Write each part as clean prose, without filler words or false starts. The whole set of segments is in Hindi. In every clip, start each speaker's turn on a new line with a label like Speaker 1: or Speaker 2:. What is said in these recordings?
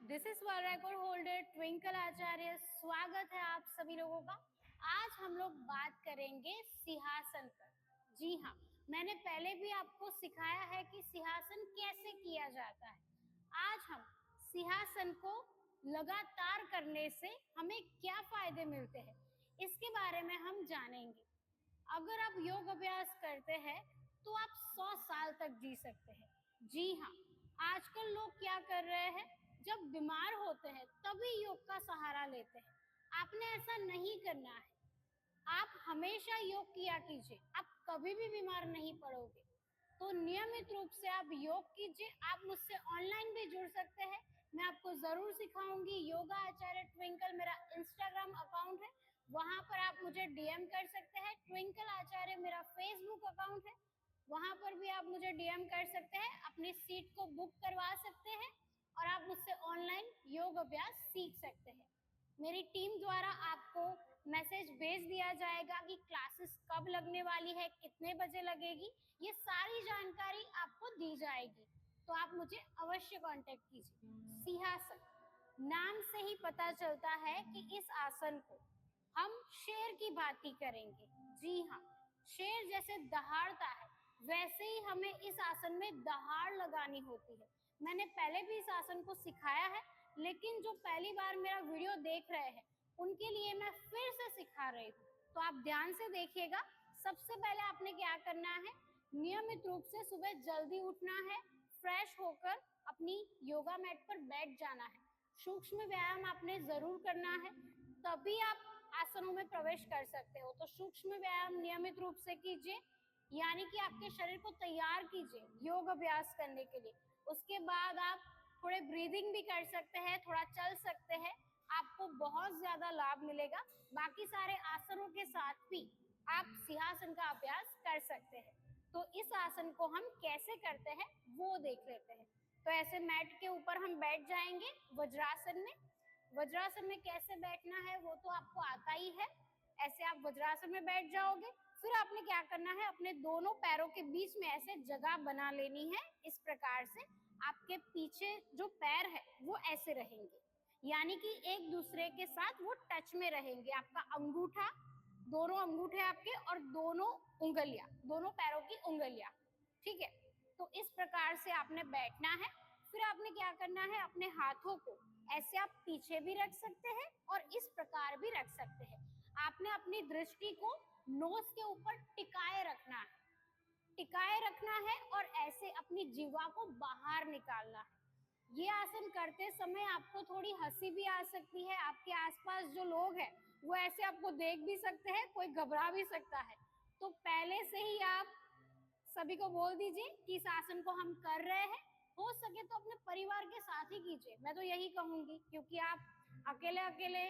Speaker 1: This is world record holder Twinkle Acharya. स्वागत है आप सभी लोगों का। आज हम लोग बात करेंगे सिंहासन पर। जी हाँ, मैंने पहले भी आपको सिखाया है कि सिंहासन कैसे किया जाता है। आज हम सिंहासन को लगातार करने से हमें क्या फायदे मिलते हैं इसके बारे में हम जानेंगे। अगर आप योग अभ्यास करते हैं तो आप 100 साल तक जी सकते हैं। जी हाँ, आजकल लोग क्या कर रहे हैं, जब बीमार होते हैं तभी योग का सहारा लेते हैं। आपने ऐसा नहीं करना है। आप हमेशा योग किया कीजिए, आप कभी भी बीमार नहीं पड़ोगे। तो नियमित रूप से आप योग कीजिए। आप मुझसे ऑनलाइन भी जुड़ सकते हैं, मैं आपको जरूर सिखाऊंगी। योगा आचार्य ट्विंकल मेरा इंस्टाग्राम अकाउंट है, वहां पर आप मुझे डीएम कर सकते हैं। ट्विंकल आचार्य मेरा फेसबुक अकाउंट है, वहां पर भी आप मुझे डीएम कर सकते हैं। अपनी सीट को बुक करवा सकते हैं और आप मुझसे ऑनलाइन योग अभ्यास सीख सकते हैं। मेरी टीम द्वारा आपको मैसेज भेज दिया जाएगा कि क्लासेस कब लगने वाली है, कितने बजे लगेगी, ये सारी जानकारी आपको दी जाएगी। तो आप मुझे अवश्य कांटेक्ट कीजिए। सिंहासन, नाम से ही पता चलता है कि इस आसन को हम शेर की भांति करेंगे। जी हाँ, शेर जैसे दहाड़ता है वैसे ही हमें इस आसन में दहाड़ लगानी होती है। मैंने पहले भी इस आसन को सिखाया है, लेकिन जो पहली बार मेरा वीडियो देख रहे हैं उनके लिए मैं फिर से सिखा रही हूँ, तो आप ध्यान से देखिएगा। सबसे पहले आपने क्या करना है, नियमित रूप से सुबह जल्दी उठना है, फ्रेश होकर अपनी योगा मैट पर बैठ जाना है। सूक्ष्म व्यायाम आपने जरूर करना है, तभी आप आसनों में प्रवेश कर सकते हो। तो सूक्ष्म व्यायाम नियमित रूप से कीजिए, यानी कि आपके शरीर को तैयार कीजिए योग अभ्यास करने के लिए। उसके बाद आप थोड़े ब्रीदिंग भी कर सकते हैं, थोड़ा चल सकते हैं, आपको बहुत ज्यादा लाभ मिलेगा। बाकी सारे आसनों के साथ भी आप सिंहासन का अभ्यास कर सकते हैं। तो इस आसन को हम कैसे करते हैं वो देख लेते हैं। तो ऐसे मैट के ऊपर हम बैठ जाएंगे वज्रासन में। वज्रासन में कैसे बैठना है वो तो आपको आता ही है। ऐसे आप वज्रासन में बैठ जाओगे, फिर आपने क्या करना है, अपने दोनों पैरों के बीच में ऐसे जगह बना लेनी है। इस प्रकार से आपके पीछे जो पैर है वो ऐसे रहेंगे, यानी कि एक दूसरे के साथ वो टच में रहेंगे। आपका अंगूठा, दोनों अंगूठे आपके और दोनों उंगलियां, दोनों पैरों की उंगलियां, ठीक है। तो इस प्रकार से आपने बैठना है। फिर आपने क्या करना है, अपने हाथों को ऐसे आप पीछे भी रख सकते हैं और इस प्रकार भी रख सकते हैं। आपने अपनी दृष्टि को नोज के ऊपर टिकाए रखना है, टिकाए रखना है और ऐसे अपनी जीवा को बाहर निकालना है। ये आसन करते समय आपको थोड़ी हंसी भी आ सकती है। आपके आसपास जो लोग हैं वो ऐसे आपको देख भी सकते हैं, कोई घबरा भी सकता है। तो पहले से ही आप सभी को बोल दीजिए कि इस आसन को हम कर रहे हैं। हो सके तो अपने परिवार के साथ ही कीजिए, मैं तो यही कहूंगी, क्योंकि आप अकेले अकेले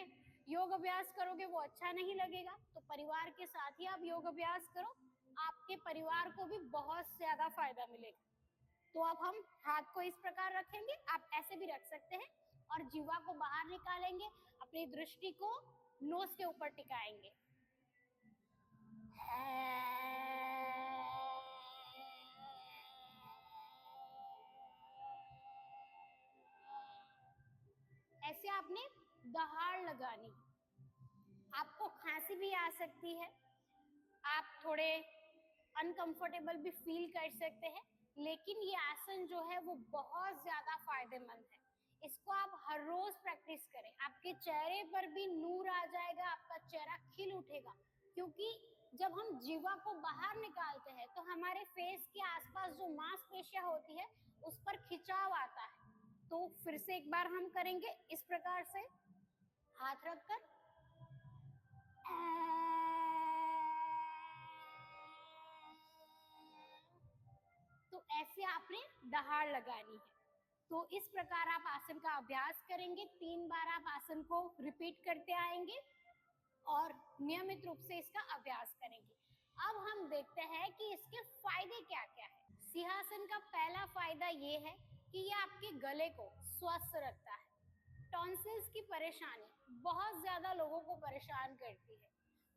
Speaker 1: योग अभ्यास करोगे वो अच्छा नहीं लगेगा। तो परिवार के साथ ही आप योग अभ्यास करो, आपके परिवार को भी बहुत ज्यादा फायदा मिलेगा। तो अब हम हाथ को इस प्रकार रखेंगे, आप ऐसे भी रख सकते हैं और जीवा को बाहर निकालेंगे, अपनी दृष्टि को नोज के ऊपर टिकाएंगे। ऐसे आपने दहाड़ लगानी। आपको खांसी भी आ सकती है, आप थोड़े अनकंफर्टेबल भी फील कर सकते हैं, लेकिन ये आसन जो है वो बहुत ज्यादा फायदेमंद है। इसको आप हर रोज प्रैक्टिस करें, आपके चेहरे पर भी नूर आ जाएगा, आपका चेहरा खिल उठेगा। क्योंकि जब हम जीवा को बाहर निकालते हैं तो हमारे फेस के आसपास जो मांसपेशियां होती है उस पर खिंचाव आता है। तो फिर से एक बार हम करेंगे इस प्रकार से, हाथ रखकर तो ऐसे आपने दहाड़ लगानी है। तो इस प्रकार आप आसन का अभ्यास करेंगे, 3 बार आप आसन को रिपीट करते आएंगे और नियमित रूप से इसका अभ्यास करेंगे। अब हम देखते हैं कि इसके फायदे क्या क्या है। सिंहासन का पहला फायदा ये है कि ये आपके गले को स्वस्थ रखता है। टॉन्सिल्स की परेशानी बहुत ज्यादा लोगों को परेशान करती है।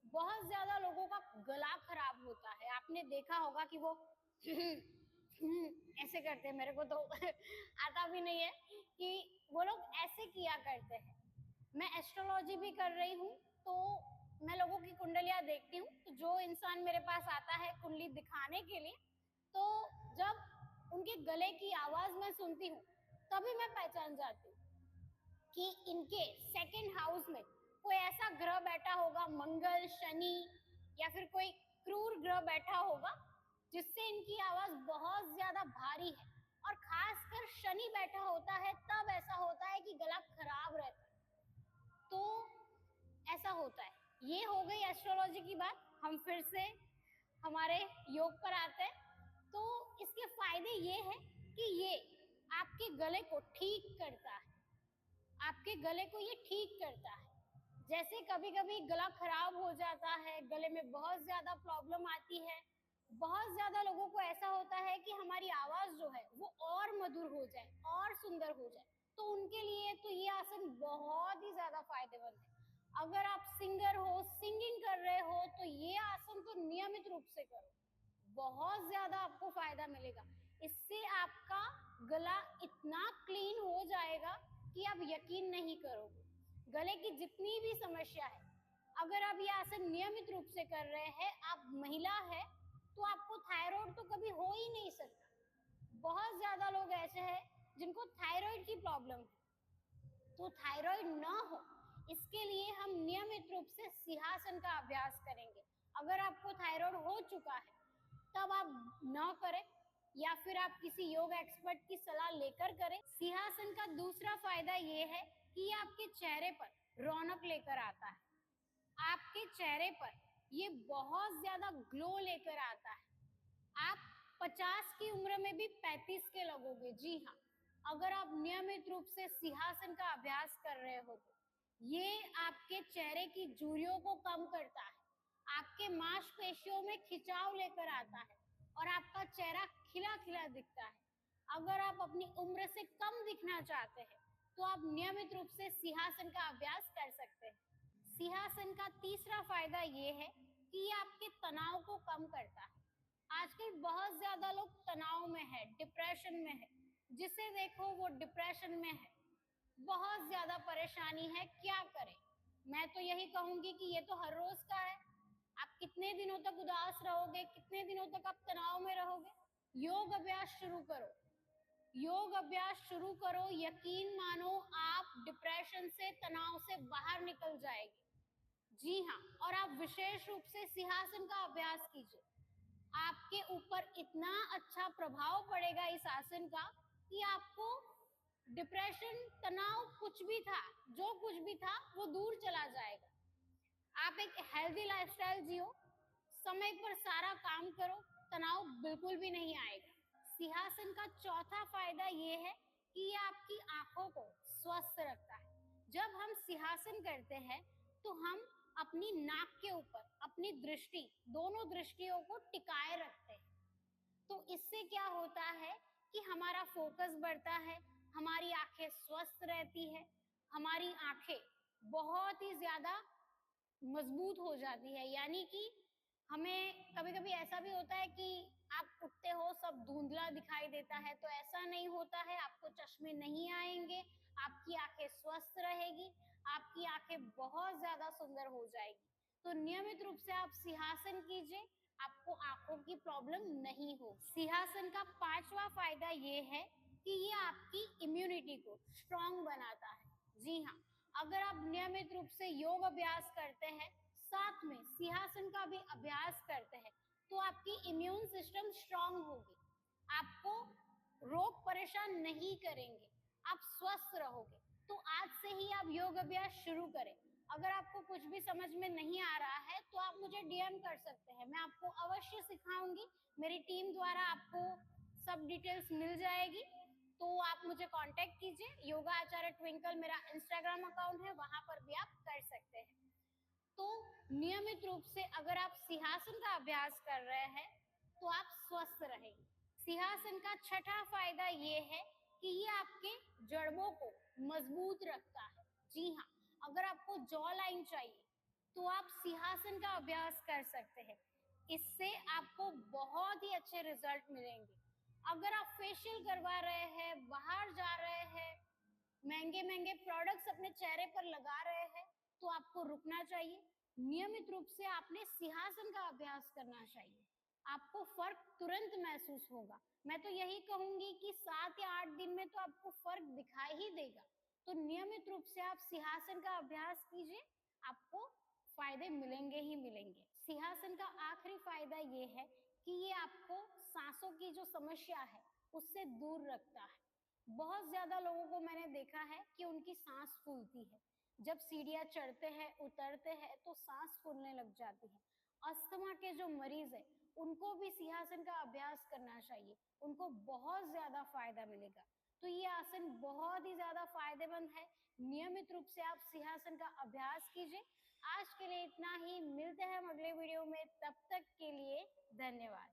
Speaker 1: बहुत ज्यादा लोगों का गला खराब होता है, आपने देखा होगा कि वो ऐसे करते हैं, मेरे को तो आता भी नहीं है कि वो लोग ऐसे किया करते हैं। मैं एस्ट्रोलॉजी भी कर रही हूँ, तो मैं लोगों की कुंडलियाँ देखती हूँ, तो जो इंसान मेरे पास आता है कुंडली दिखाने के लिए, तो जब उनके गले की आवाज मैं सुनती हूँ, तभी मैं पहचान जाती हूँ कि इनके सेकंड हाउस में कोई ऐसा ग्रह बैठा होगा, मंगल, शनि या फिर कोई क्रूर ग्रह बैठा होगा, जिससे इनकी आवाज बहुत ज्यादा भारी है। और खासकर शनि बैठा होता है तब ऐसा होता है कि गला खराब रहता है। तो ऐसा होता है। ये हो गई एस्ट्रोलॉजी की बात। हम फिर से हमारे योग पर आते हैं। तो इसके फायदे ये हैं कि ये आपके गले को ठीक करता है, आपके गले को ये ठीक करता है। जैसे कभी कभी गला खराब हो जाता है, गले में बहुत ज्यादा प्रॉब्लम आती है, बहुत ज्यादा लोगों को ऐसा होता है कि हमारी आवाज जो है वो और मधुर हो जाए, और सुंदर हो जाए, तो उनके लिए तो ये आसन बहुत ही ज्यादा फायदेमंद है। अगर आप सिंगर हो, सिंगिंग कर रहे हो, तो ये आसन तो नियमित रूप से करो, बहुत ज्यादा आपको फायदा मिलेगा। इससे आपका गला इतना क्लीन हो जाएगा कि आप यकीन नहीं करोगे। गले की जितनी भी समस्या है, अगर आप ये आसन नियमित रूप से कर रहे हैं, आप महिला है, तो आपको थायराइड तो कभी हो ही नहीं सकता। बहुत ज्यादा लोग ऐसे हैं जिनको थायराइड की प्रॉब्लम है। तो थायराइड ना हो, इसके लिए हम नियमित रूप से सिंहासन का अभ्यास करेंगे। अगर आपको थायराइड हो चुका है तब आप न करें, या फिर आप किसी योग एक्सपर्ट की सलाह लेकर करें। सिंहासन का दूसरा फायदा ये है कि ये आपके चेहरे पर रौनक लेकर आता है। आपके चेहरे पर ये बहुत ज्यादा ग्लो लेकर आता है। आप 50 की उम्र में भी 35 के लगोगे। जी हाँ, अगर आप नियमित रूप से सिंहासन का अभ्यास कर रहे हो तो ये आपके चेहरे की झुर्रियों को कम करता है, आपके मांसपेशियों में खिंचाव लेकर आता है और आपका चेहरा खिला खिला दिखता है। अगर आप अपनी उम्र से कम दिखना चाहते हैं तो आप नियमित रूप से सिंहासन का अभ्यास कर सकते हैं। सिंहासन का तीसरा फायदा ये है कि ये आपके तनाव को कम करता है। आजकल बहुत ज्यादा लोग तनाव में है, डिप्रेशन में है, जिसे देखो वो डिप्रेशन में है, बहुत ज्यादा परेशानी है, क्या करें। मैं तो यही कहूंगी कि ये तो हर रोज का है। आप कितने दिनों तक उदास रहोगे, कितने दिनों तक आप तनाव में रहोगे। योग अभ्यास शुरू करो, योग अभ्यास शुरू करो, यकीन मानो आप डिप्रेशन से, तनाव से बाहर निकल जाएंगे। जी हाँ, और आप विशेष रूप से सिंहासन का अभ्यास कीजिए। आपके ऊपर इतना अच्छा प्रभाव पड़ेगा इस आसन का कि आपको डिप्रेशन, तनाव, कुछ भी था, जो कुछ भी था, वो दूर चला जाएगा। आप एक हेल्दी लाइफस्टाइल जियो, समय पर सारा काम करो, तनाव बिल्कुल भी नहीं आएगा। सिंहासन का चौथा फायदा ये है कि ये आपकी आंखों को स्वस्थ रखता है। जब हम सिंहासन करते हैं तो हम अपनी नाक के ऊपर अपनी दृष्टि, दोनों दृष्टियों को टिकाए रखते हैं। तो इससे क्या होता है कि हमारा फोकस बढ़ता है, हमारी आंखें स्वस्थ रहती है, हमारी आंखें बहुत ही ज्यादा मजबूत हो जाती है। यानी कि हमें कभी कभी ऐसा भी होता है कि आप उठते हो सब धुंधला दिखाई देता है, तो ऐसा नहीं होता है, आपको चश्मे नहीं आएंगे, आपकी आंखें स्वस्थ रहेगी, आपकी आंखें बहुत ज्यादा सुंदर हो जाएगी। तो नियमित रूप से आप सिंहासन कीजिए, आपको आंखों की प्रॉब्लम नहीं हो। सिंहासन का पांचवा फायदा ये है कि ये आपकी इम्यूनिटी को स्ट्रांग बनाता है। जी हाँ, अगर आप नियमित रूप से योग अभ्यास करते हैं, साथ में सिंहासन का भी अभ्यास करते हैं, तो आपकी इम्यून सिस्टम स्ट्रांग होगी, आपको रोग परेशान नहीं करेंगे, आप स्वस्थ रहोगे। तो आज से ही आप योग अभ्यास शुरू करें। अगर आपको कुछ भी समझ में नहीं आ रहा है तो आप मुझे डीएम कर सकते हैं, मैं आपको अवश्य सिखाऊंगी। मेरी टीम द्वारा आपको सब डिटेल्स मिल जाएगी। तो आप मुझे कांटेक्ट कीजिए, योगा आचार्य ट्विंकल मेरा इंस्टाग्राम अकाउंट है, वहां पर भी आप कर सकते हैं। तो नियमित रूप से अगर आप सिंहासन का अभ्यास कर रहे हैं तो आप स्वस्थ रहेंगे। सिंहासन का छठा फायदा ये है कि ये आपके जड़ों को मजबूत रखता है। जी हाँ, अगर आपको जॉ लाइन चाहिए तो आप सिंहासन का अभ्यास कर सकते हैं, इससे आपको बहुत ही अच्छे रिजल्ट मिलेंगे। अगर आप फेशियल करवा रहे हैं, बाहर जा रहे हैं, महंगे महंगे प्रोडक्ट्स अपने चेहरे पर लगा रहे हैं तो आपको रुकना चाहिए। नियमित रूप से आपने सिंहासन का अभ्यास करना चाहिए, आपको फर्क तुरंत महसूस होगा। मैं तो यही कहूंगी कि 7 या 8 दिन में तो आपको फर्क दिखाई ही देगा। तो नियमित रूप से आप सिंहासन का अभ्यास कीजिए, आपको फायदे मिलेंगे ही मिलेंगे। सिंहासन का आखिरी फायदा ये है कि ये आपको सांसों की जो समस्या है उससे दूर रखता है। बहुत ज्यादा लोगों को मैंने देखा है कि उनकी सांस फूलती है, जब सीढ़ियां चढ़ते हैं उतरते हैं तो सांस फूलने लग जाती है। अस्थमा के जो मरीज है उनको भी सिंहासन का अभ्यास करना चाहिए, उनको बहुत ज्यादा फायदा मिलेगा। तो ये आसन बहुत ही ज्यादा फायदेमंद है, नियमित रूप से आप सिंहासन का अभ्यास कीजिए। आज के लिए इतना ही, मिलते हैं हम अगले वीडियो में, तब तक के लिए धन्यवाद।